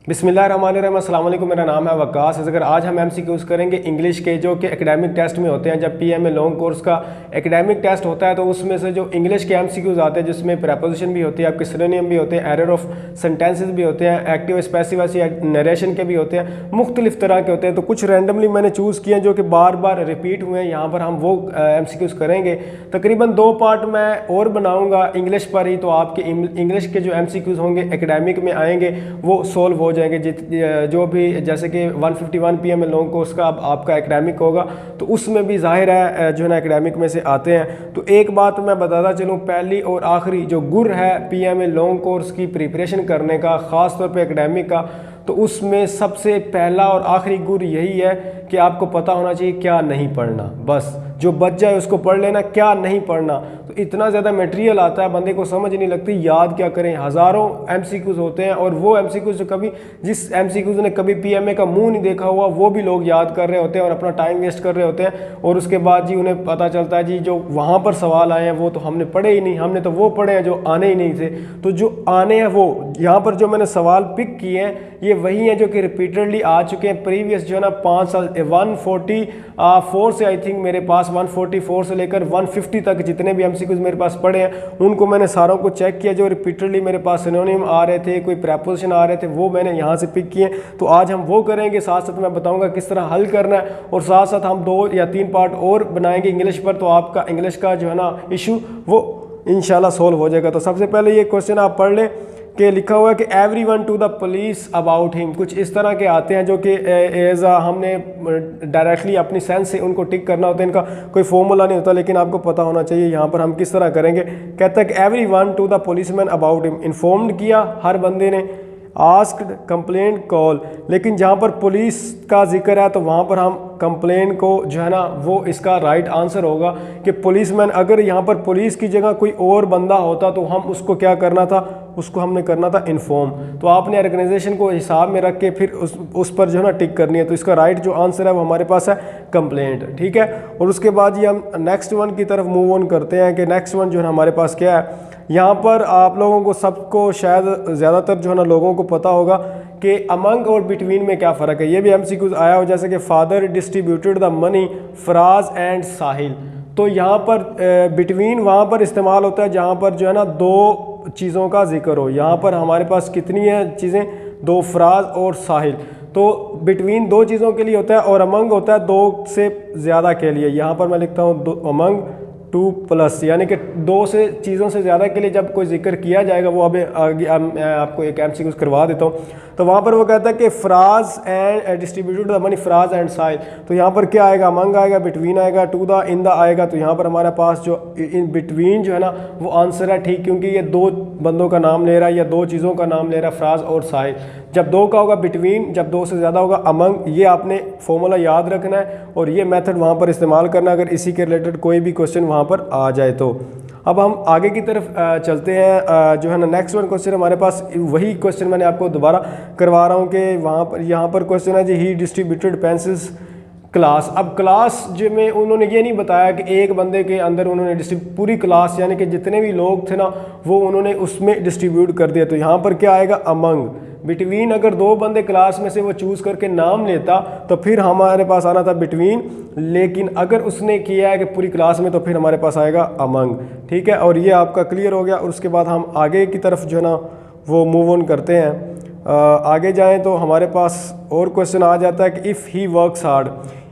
बिस्मिल्लाहिर्रहमानिर्रहीम, अस्सलाम वालेकुम। मेरा नाम है वकास। अगर आज हम एमसीक्यूज़ करेंगे इंग्लिश के, जो कि एकेडमिक टेस्ट में होते हैं। जब पीएमए लॉन्ग कोर्स का एकेडमिक टेस्ट होता है तो उसमें से जो इंग्लिश के एमसीक्यूज़ आते हैं, जिसमें प्रेपोजिशन भी होती है, आपके सिनोनिम भी होते हैं, एरर ऑफ सेंटेंसेस भी होते हैं, एक्टिव पैसिव ऐसी नरेशन के भी होते हैं, मुख्तलिफ तरह के होते हैं। तो कुछ रैंडमली मैंने चूज़ किए जो कि बार बार रिपीट हुए हैं। यहाँ पर हम वो एमसीक्यूज़ करेंगे। तकरीबन 2 पार्ट मैं और बनाऊँगा इंग्लिश पर ही, तो आपके इंग्लिश के जो एमसीक्यूज़ होंगे एकेडमिक में आएंगे वो सोल्व हो जाएंगे। जो भी जैसे कि 151 पीएमए लॉन्ग कोर्स का अब आपका एकेडमिक होगा तो उसमें भी जाहिर है जो है ना एकेडमिक में से आते हैं। तो एक बात मैं बताता चलूँ, पहली और आखिरी जो गुर है पीएमए लॉन्ग कोर्स की प्रिपरेशन करने का, ख़ास तौर पे एकेडमिक का, तो उसमें सबसे पहला और आखिरी गुर यही है कि आपको पता होना चाहिए क्या नहीं पढ़ना। बस जो बच जाए उसको पढ़ लेना, क्या नहीं पढ़ना। तो इतना ज़्यादा मटेरियल आता है, बंदे को समझ नहीं लगती याद क्या करें। हज़ारों एमसीक्यूज़ होते हैं और वो एमसीक्यूज़ जो कभी जिस एमसीक्यूज़ ने कभी पीएमए का मुंह नहीं देखा हुआ वो भी लोग याद कर रहे होते हैं और अपना टाइम वेस्ट कर रहे होते हैं। और उसके बाद जी उन्हें पता चलता है जी जो वहाँ पर सवाल आए हैं वो तो हमने पढ़े ही नहीं, हमने तो वो पढ़े हैं जो आने ही नहीं थे। तो जो आने हैं वो यहाँ पर जो मैंने सवाल पिक किए हैं ये वही हैं जो कि रिपीटेडली आ चुके हैं। प्रीवियस जो है ना 5 साल 144 से आई थिंक मेरे पास 144 से लेकर 150 तक जितने भी एमसीक्यूज़ मेरे पास पढ़े हैं उनको मैंने सारों को चेक किया। जो रिपीटेडली मेरे पास सिनोनिम आ रहे थे, कोई प्रेपोजिशन आ रहे थे, वो मैंने यहाँ से पिक किए। तो आज हम वो करेंगे, साथ साथ मैं बताऊँगा किस तरह हल करना है, और साथ साथ हम 2 या 3 पार्ट और बनाएंगे इंग्लिश पर। तो आपका इंग्लिश का जो है ना इशू वो इंशाल्लाह सोल्व हो जाएगा। तो सबसे पहले ये क्वेश्चन आप पढ़ लें कि लिखा हुआ है कि everyone to the police about him. कुछ इस तरह के आते हैं जो कि एज हमने डायरेक्टली अपनी सेंस से उनको टिक करना होता है। इनका कोई फॉर्मूला नहीं होता, लेकिन आपको पता होना चाहिए। यहाँ पर हम किस तरह करेंगे, कहता है कि everyone to the policeman about him. Informed किया हर बंदे ने, आस्क्ड, कंप्लेंट, कॉल। लेकिन जहाँ पर पुलिस का जिक्र है तो वहाँ पर हम कंप्लेन को जो है ना वो इसका राइट आंसर होगा कि पुलिसमैन। अगर यहाँ पर पुलिस की जगह कोई और बंदा होता तो हम उसको क्या करना था, उसको हमने करना था इन्फॉर्म। तो आपने ऑर्गेनाइजेशन को हिसाब में रख के फिर उस पर जो है ना टिक करनी है। तो इसका राइट जो आंसर है वो हमारे पास है कंप्लेंट। ठीक है, और उसके बाद ये हम नेक्स्ट वन की तरफ मूव ऑन करते हैं कि नेक्स्ट वन जो है हमारे पास क्या है। यहाँ पर आप लोगों को सबको शायद ज़्यादातर जो है ना लोगों को पता होगा कि अमंग और बिटवीन में क्या फ़र्क है। ये भी एमसीक्यूज़ आया हो, जैसे कि father distributed the money, Faraz and Sahil. तो यहाँ पर बिटवीन वहाँ पर इस्तेमाल होता है जहाँ पर जो है ना 2 चीज़ों का जिक्र हो। यहाँ पर हमारे पास कितनी है चीज़ें, 2, फराज और साहिल। तो बिटवीन 2 चीज़ों के लिए होता है और अमंग होता है 2 से ज़्यादा के लिए। यहाँ पर मैं लिखता हूँ अमंग 2+, यानी कि 2 से चीज़ों से ज़्यादा के लिए जब कोई जिक्र किया जाएगा। वो अभी आगे मैं आपको एक एमसीक्यूज़ करवा देता हूँ। तो वहाँ पर वो कहता है कि Faraz and distributed the money, Faraz and Sahil. तो यहाँ पर क्या आएगा, अमंग आएगा, बिटवीन आएगा, टू द, इन द आएगा। तो यहाँ पर हमारे पास जो इन बिटवीन जो है ना वो आंसर है, ठीक, क्योंकि ये 2 बंदों का नाम ले रहा है या 2 चीज़ों का नाम ले रहा है, फराज और साहिल। जब 2 का होगा बिटवीन, जब 2 से ज़्यादा होगा अमंग। ये आपने फॉर्मूला याद रखना है और ये मेथड वहाँ पर इस्तेमाल करना है अगर इसी के रिलेटेड कोई भी क्वेश्चन वहाँ पर आ जाए तो। अब हम आगे की तरफ चलते हैं। जो है ना नेक्स्ट वन क्वेश्चन हमारे पास वही क्वेश्चन मैंने आपको दोबारा करवा रहा हूँ कि वहाँ पर यहाँ पर क्वेश्चन है जी ही डिस्ट्रीब्यूटेड पेंसिल्स क्लास। अब क्लास जो में उन्होंने ये नहीं बताया कि एक बंदे के अंदर उन्होंने पूरी क्लास यानी कि जितने भी लोग थे ना वो उन्होंने उसमें डिस्ट्रीब्यूट कर दिया। तो यहाँ पर क्या आएगा, अमंग। बिटवीन अगर 2 बंदे क्लास में से वो चूज़ करके नाम लेता तो फिर हमारे पास आना था बिटवीन, लेकिन अगर उसने किया है कि पूरी क्लास में तो फिर हमारे पास आएगा अमंग। ठीक है, और ये आपका क्लियर हो गया। और उसके बाद हम आगे की तरफ जो है ना वो मूव ऑन करते हैं। आगे जाएं तो हमारे पास और क्वेश्चन आ जाता है कि if he works hard.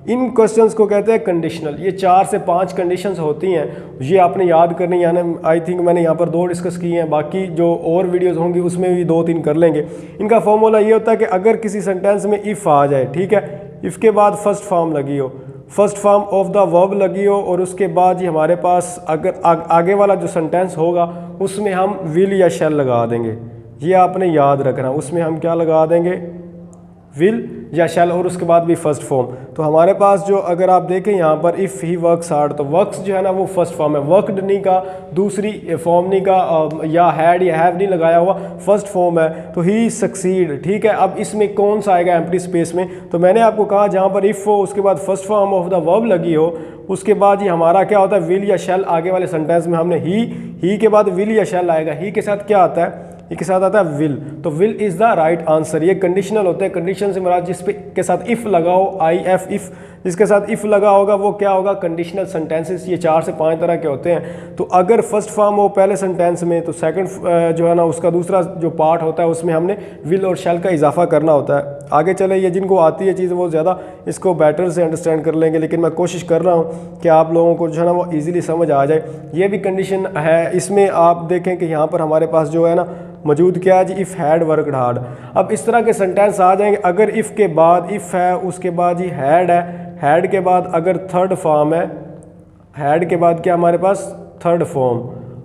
In questions को कहते हैं कंडीशनल। ये 4 से 5 कंडीशंस होती हैं, ये आपने याद करनी। यानी आई थिंक मैंने यहाँ पर 2 डिस्कस की हैं, बाकी जो और वीडियोस होंगी उसमें भी 2-3 कर लेंगे। इनका फॉर्मूला ये होता है कि अगर किसी सेंटेंस में इफ़ आ जाए, ठीक है, इफ़ के बाद फर्स्ट फॉर्म लगी हो, first form of the verb लगी हो, और उसके बाद ही हमारे पास अगर आगे वाला जो सेंटेंस होगा उसमें हम विल या शैल लगा देंगे। ये आपने याद रखना, उसमें हम क्या लगा देंगे, विल या शैल, और उसके बाद भी फर्स्ट फॉर्म। तो हमारे पास जो अगर आप देखें यहाँ पर इफ़ ही वर्क्स हार्ड, तो वर्क्स जो है ना वो फर्स्ट फॉर्म है, वर्कड नहीं का, दूसरी फॉर्म नहीं का, या हैड या हैव नहीं लगाया हुआ, फर्स्ट फॉर्म है। तो ही सक्सीड। ठीक है, अब इसमें कौन सा आएगा एम्प्टी स्पेस में, तो मैंने आपको कहा जहाँ पर इफ़ हो उसके बाद first form of the verb लगी हो, उसके बाद ये हमारा क्या होता है, विल या शैल। आगे वाले सेंटेंस में हमने ही के बाद विल या शैल आएगा। ही के साथ क्या आता है, ये के साथ आता है विल, तो will is the right answer. ये कंडीशनल होते हैं, कंडीशन से मुराद जिस पे के साथ इफ़ लगा हो, आई एफ इफ़, जिसके साथ इफ़ लगा होगा वो क्या होगा, कंडीशनल सेंटेंसेस। ये 4 से 5 तरह के होते हैं। तो अगर फर्स्ट फॉर्म हो पहले सेंटेंस में, तो सेकंड जो है ना उसका दूसरा जो पार्ट होता है उसमें हमने विल और शैल का इजाफा करना होता है। आगे चले, ये जिनको आती है चीज़ वो ज़्यादा इसको बेटर से अंडरस्टैंड कर लेंगे, लेकिन मैं कोशिश कर रहा हूँ कि आप लोगों को जो है ना वो ईजिली समझ आ जाए। ये भी कंडीशन है, इसमें आप देखें कि यहाँ पर हमारे पास जो है ना मौजूद क्या है जी, इफ़ हैड वर्कड हार्ड। अब इस तरह के सेंटेंस आ जाएंगे, अगर इफ़ के बाद इफ़ है, उसके बाद जी हैड है, हैड के बाद अगर थर्ड फॉर्म है, हैड के बाद क्या हमारे पास थर्ड फॉर्म,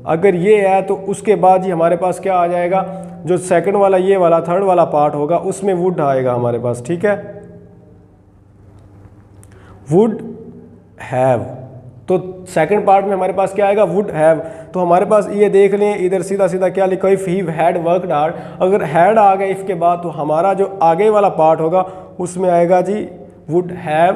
अगर ये है तो उसके बाद ही हमारे पास क्या आ जाएगा, जो सेकंड वाला ये वाला थर्ड वाला पार्ट होगा उसमें वुड आएगा हमारे पास, ठीक है, वुड हैव। तो सेकंड पार्ट में हमारे पास क्या आएगा, वुड हैव। तो हमारे पास ये देख लें, इधर सीधा सीधा क्या लिखा, if he had worked hard, अगर हैड आ गया इफ़ के बाद तो हमारा जो आगे वाला पार्ट होगा उसमें आएगा जी would have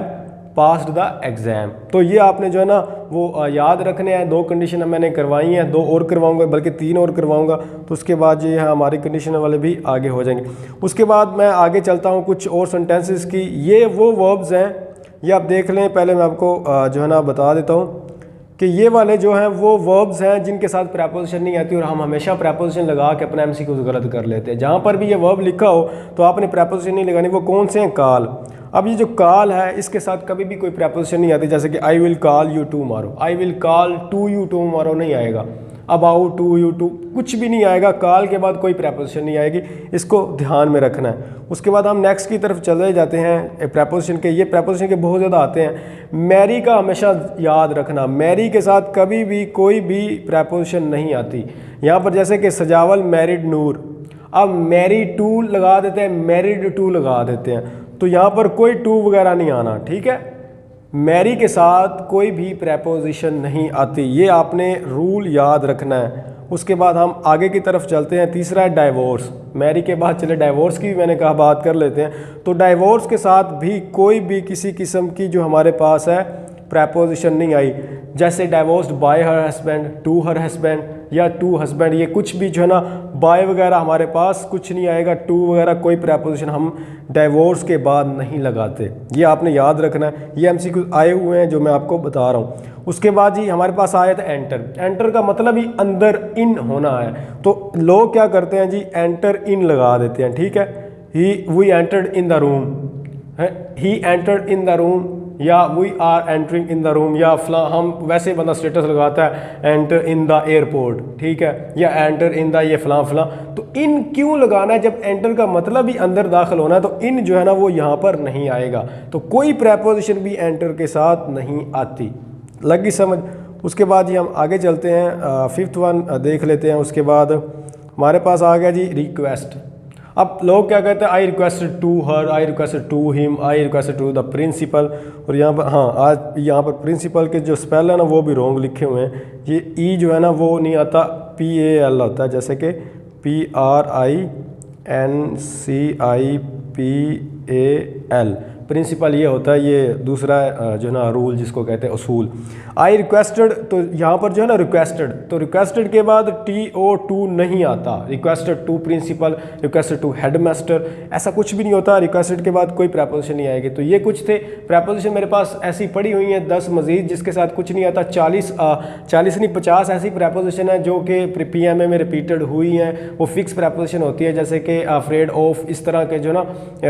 passed the exam. तो ये आपने जो है ना वो याद रखने हैं। 2 कंडीशन मैंने करवाई हैं, 2 और करवाऊंगा, बल्कि 3 और करवाऊंगा, तो उसके बाद ये हमारी कंडीशन वाले भी आगे हो जाएंगे। उसके बाद मैं आगे चलता हूँ कुछ और सेंटेंसेस की। ये वो वर्ब्स हैं, ये आप देख लें। पहले मैं आपको जो है ना बता देता हूँ कि ये वाले जो हैं वो वर्ब्स हैं जिनके साथ प्रेपोजिशन नहीं आती, और हम हमेशा प्रेपोजिशन लगा के अपना एमसीक्यू गलत कर लेते हैं। जहाँ पर भी ये वर्ब लिखा हो तो आपने प्रेपोजिशन नहीं लगानी। वो कौन से हैं, काल। अब ये जो काल है इसके साथ कभी भी कोई प्रेपोजिशन नहीं आती, जैसे कि I will call you tomorrow, I will call to you tomorrow नहीं आएगा, अबाउट टू यू टू कुछ भी नहीं आएगा, काल के बाद कोई प्रेपोजिशन नहीं आएगी, इसको ध्यान में रखना है। उसके बाद हम नेक्स्ट की तरफ चले जाते हैं प्रेपोजिशन के। ये प्रेपोजिशन के बहुत ज़्यादा आते हैं। मैरी का हमेशा याद रखना, मैरी के साथ कभी भी कोई भी प्रेपोजिशन नहीं आती। यहाँ पर जैसे कि सजावल मैरिड नूर, अब मैरी टू लगा देते हैं, मैरिड टू लगा देते हैं, तो यहाँ पर कोई टू वगैरह नहीं आना, ठीक है। मैरी के साथ कोई भी प्रेपोजिशन नहीं आती, ये आपने रूल याद रखना है। उसके बाद हम आगे की तरफ चलते हैं। तीसरा है डाइवोर्स। मैरी के बाद चले डाइवोर्स की भी मैंने कहा बात कर लेते हैं। तो डाइवोर्स के साथ भी कोई भी किसी किस्म की जो हमारे पास है प्रेपोजिशन नहीं आई, जैसे divorced by her husband, to her husband या टू हस्बैंड, ये कुछ भी जो है ना बाय वगैरह हमारे पास कुछ नहीं आएगा, टू वगैरह कोई प्रेपोजिशन हम डाइवोर्स के बाद नहीं लगाते, ये आपने याद रखना है। ये एमसीक्यू आए हुए हैं जो मैं आपको बता रहा हूँ। उसके बाद जी हमारे पास आया था एंटर। एंटर का मतलब ही अंदर इन होना है, तो लोग क्या करते हैं जी एंटर इन लगा देते हैं, ठीक है। We entered in the room, he entered in the room, या we are entering in the room, या फला हम वैसे बंदा स्टेटस लगाता है एंटर इन द एयरपोर्ट, ठीक है, या एंटर इन द ये फला फला। तो इन क्यों लगाना है, जब एंटर का मतलब ही अंदर दाखिल होना है, तो इन जो है ना वो यहाँ पर नहीं आएगा। तो कोई प्रेपोजिशन भी एंटर के साथ नहीं आती, लगी समझ। उसके बाद ही हम आगे चलते हैं, फिफ्थ वन देख लेते हैं। उसके बाद हमारे पास आ गया जी रिक्वेस्ट। अब लोग क्या कहते हैं, I requested to her, I requested to him, I requested to the principal. और यहाँ पर हाँ, आज यहाँ पर प्रिंसिपल के जो स्पेल है ना वो भी रॉन्ग लिखे हुए हैं। ये ई जो है ना वो नहीं आता, PAL होता है, जैसे कि PRINCIPAL। प्रिंसिपल ये होता है, ये दूसरा जो है ना रूल जिसको कहते हैं उसूल। आई रिक्वेस्टेड, तो यहाँ पर जो है ना रिक्वेस्टेड, तो रिक्वेस्टेड के बाद TO2 नहीं आता, requested to principal, requested to headmaster, ऐसा कुछ भी नहीं होता। रिक्वेस्टेड के बाद कोई प्रेपोजिशन नहीं आएगी। तो ये कुछ थे प्रेपोजिशन मेरे पास ऐसी पड़ी हुई हैं 10 मजीद जिसके साथ कुछ नहीं आता। 40 नहीं 50 ऐसी प्रेपोजिशन है जो कि PMA में रिपीटेड हुई हैं, वो फिक्स प्रेपोजिशन होती है, जैसे कि अफ्रेड ऑफ, इस तरह के जो ना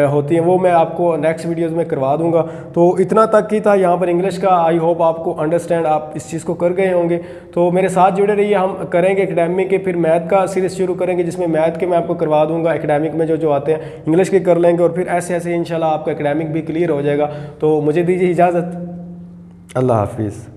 होती हैं, वो मैं आपको नेक्स्ट वीडियोज़ में करवा दूंगा। तो इतना तक ही था यहाँ पर इंग्लिश का। आई होप आपको अंडरस्टैंड, आप इस चीज़ को कर गए होंगे। तो मेरे साथ जुड़े रहिए, हम करेंगे एकेडमिक के, फिर मैथ का सीरीज़ शुरू करेंगे जिसमें मैथ के मैं आपको करवा दूंगा, एकेडमिक में जो आते हैं इंग्लिश के कर लेंगे, और फिर ऐसे ऐसे इंशाल्लाह आपका एकेडमिक भी क्लियर हो जाएगा। तो मुझे दीजिए इजाज़त, अल्लाह हाफिज़।